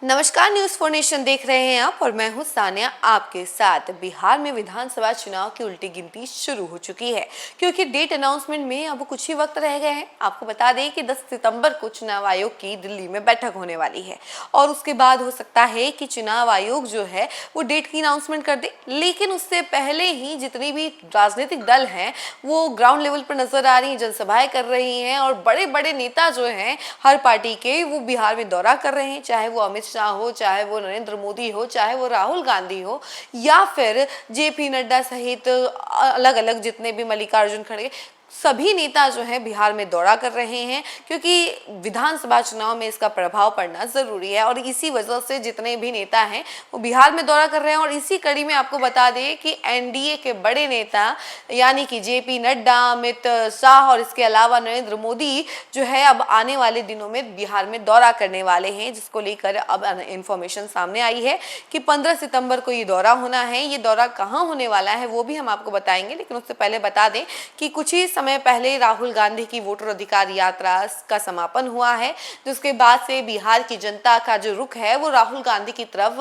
नमस्कार, news for nation देख रहे हैं आप और मैं हूं सानिया आपके साथ। बिहार में विधानसभा चुनाव की उल्टी गिनती शुरू हो चुकी है क्योंकि डेट अनाउंसमेंट में अब कुछ ही वक्त रह गए हैं। आपको बता दें कि 10 सितंबर को चुनाव आयोग की दिल्ली में बैठक होने वाली है और उसके बाद हो सकता है कि चुनाव आयोग जो है वो डेट की अनाउंसमेंट कर दे, लेकिन उससे पहले ही जितनी भी राजनीतिक दल हैं वो ग्राउंड लेवल पर नजर आ रही हैं, जनसभाएं कर रही हैं और बड़े बड़े नेता जो हैं हर पार्टी के वो बिहार में दौरा कर रहे हैं, चाहे वो अमित शाह हो, चाहे वो नरेंद्र मोदी हो, चाहे वो राहुल गांधी हो या फिर जेपी नड्डा सहित अलग अलग जितने भी मल्लिकार्जुन खड़गे, सभी नेता जो है बिहार में दौरा कर रहे हैं क्योंकि विधानसभा चुनाव में इसका प्रभाव पड़ना जरूरी है और इसी वजह से जितने भी नेता हैं वो बिहार में दौरा कर रहे हैं। और इसी कड़ी में आपको बता दें कि एनडीए के बड़े नेता यानी कि जेपी नड्डा, अमित शाह और इसके अलावा नरेंद्र मोदी जो है अब आने वाले दिनों में बिहार में दौरा करने वाले हैं, जिसको लेकर अब इंफॉर्मेशन सामने आई है कि 15 सितंबर को ये दौरा होना है। ये दौरा कहाँ होने वाला है वो भी हम आपको बताएंगे, लेकिन उससे पहले बता दें कि कुछ ही समय पहले राहुल गांधी की वोटर अधिकार यात्रा का समापन हुआ है, जिसके बाद से बिहार की जनता का जो रुख है वो राहुल गांधी की तरफ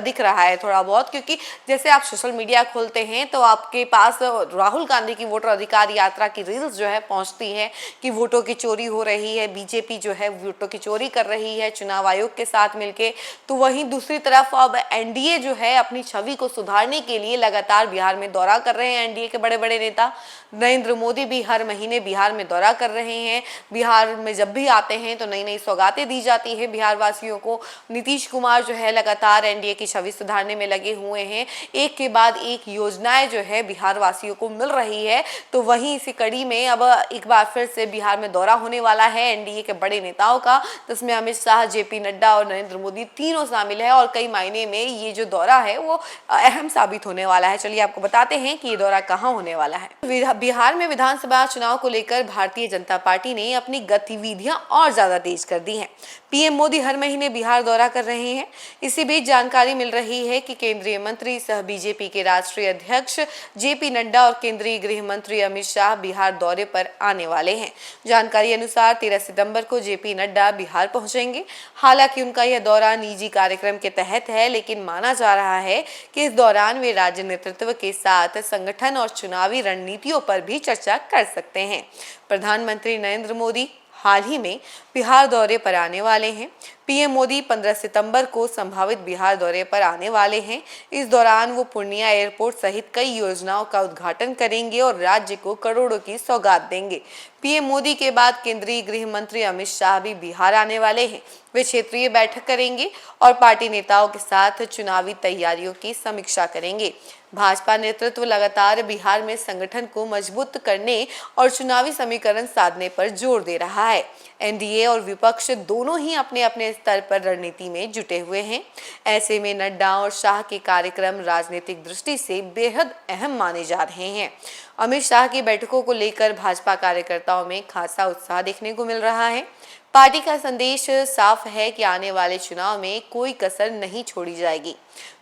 दिख रहा है थोड़ा बहुत, क्योंकि जैसे आप सोशल मीडिया खोलते हैं तो आपके पास राहुल गांधी की वोटर अधिकार यात्रा की रील्स जो है पहुंचती है कि वोटों की चोरी हो रही है, बीजेपी जो है वोटों की चोरी कर रही है चुनाव आयोग के साथ मिलके। तो वहीं दूसरी तरफ अब एनडीए जो है अपनी छवि को सुधारने के लिए लगातार बिहार में दौरा कर रहे हैं। एनडीए के बड़े बड़े नेता नरेंद्र मोदी भी हर महीने बिहार में दौरा कर रहे हैं। बिहार में जब भी आते हैं तो नई नई सौगातें दी जाती है बिहार वासियों को। नीतीश कुमार जो है लगातार एनडीए की छवि सुधारने में लगे हुए हैं, एक के बाद एक योजनाएं जो है बिहार वासियों को मिल रही है। तो वहीं इसी कड़ी में अब एक बार फिर से बिहार में दौरा होने वाला है एनडीए के बड़े नेताओं का, जिसमें अमित शाह, जेपी नड्डा और नरेंद्र मोदी तीनों शामिल है और कई मायने में ये जो दौरा है वो अहम साबित होने वाला है। चलिए आपको बताते हैं कि ये दौरा कहाँ होने वाला है। बिहार में विधानसभा चुनाव को लेकर भारतीय जनता पार्टी ने अपनी गतिविधियां और ज्यादा तेज कर दी हैं। पीएम मोदी हर महीने बिहार दौरा कर रहे हैं। इसी बीच जानकारी मिल रही है कि केंद्रीय मंत्री सह बीजेपी के राष्ट्रीय अध्यक्ष जेपी नड्डा और केंद्रीय गृह मंत्री अमित शाह बिहार दौरे पर आने वाले हैं। जानकारी अनुसार 13 सितंबर को जेपी नड्डा बिहार पहुंचेंगे। हालांकि उनका यह दौरा निजी कार्यक्रम के तहत है, लेकिन माना जा रहा है कि इस दौरान वे राज्य नेतृत्व के साथ संगठन और चुनावी रणनीतियों पर भी चर्चा कर सकते हैं। प्रधानमंत्री नरेंद्र मोदी हाल ही में बिहार दौरे पर आने वाले हैं। पीएम मोदी 15 सितंबर को संभावित बिहार दौरे पर आने वाले हैं। इस दौरान वो पूर्णिया एयरपोर्ट सहित कई योजनाओं का उद्घाटन करेंगे और राज्य को करोड़ों की सौगात देंगे। पीएम मोदी के बाद केंद्रीय गृह मंत्री अमित शाह भी बिहार आने वाले हैं। वे क्षेत्रीय बैठक करेंगे और पार्टी नेताओं के साथ चुनावी तैयारियों की समीक्षा करेंगे। भाजपा नेतृत्व लगातार बिहार में संगठन को मजबूत करने और चुनावी समीकरण साधने पर जोर दे रहा है। एनडीए और विपक्ष दोनों ही अपने अपने स्तर पर रणनीति में जुटे हुए हैं। ऐसे में नड्डा और शाह के कार्यक्रम राजनीतिक दृष्टि से बेहद अहम माने जा रहे हैं। अमित शाह की बैठकों को लेकर भाजपा कार्यकर्ताओं में खासा उत्साह देखने को मिल रहा है। पार्टी का संदेश साफ है कि आने वाले चुनाव में कोई कसर नहीं छोड़ी जाएगी।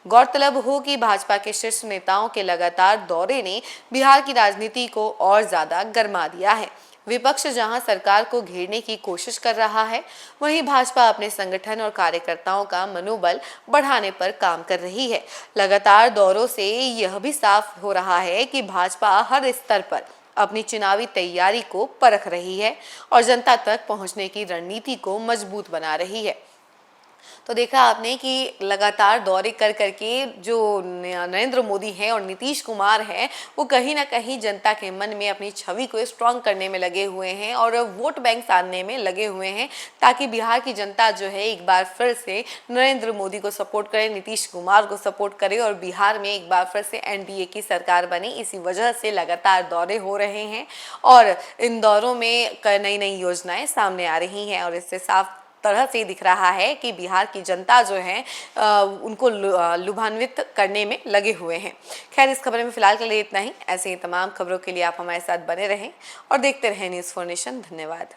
गौरतलब हो कि भाजपा के शीर्ष नेताओं के लगातार दौरे ने बिहार की राजनीति को और ज्यादा गर्मा दिया है। विपक्ष जहां सरकार को घेरने की कोशिश कर रहा है, वहीं भाजपा अपने संगठन और कार्यकर्ताओं का मनोबल बढ़ाने पर काम कर रही है। लगातार दौरों से यह भी साफ हो रहा है कि भाजपा हर स्तर पर अपनी चुनावी तैयारी को परख रही है और जनता तक पहुंचने की रणनीति को मजबूत बना रही है। तो देखा आपने कि लगातार दौरे कर करके जो नरेंद्र मोदी हैं और नीतीश कुमार हैं वो कहीं ना कहीं जनता के मन में अपनी छवि को स्ट्रांग करने में लगे हुए हैं और वोट बैंक साधने में लगे हुए हैं, ताकि बिहार की जनता जो है एक बार फिर से नरेंद्र मोदी को सपोर्ट करे, नीतीश कुमार को सपोर्ट करे और बिहार में एक बार फिर से एनडीए की सरकार बने। इसी वजह से लगातार दौरे हो रहे हैं और इन दौरों में नई नई योजनाएं सामने आ रही हैं और इससे साफ तरह से दिख रहा है कि बिहार की जनता जो है उनको लुभान्वित करने में लगे हुए हैं। खैर, इस खबर में फिलहाल के लिए इतना ही। ऐसे ही तमाम खबरों के लिए आप हमारे साथ बने रहें और देखते रहें न्यूज़ फॉर नेशन। धन्यवाद।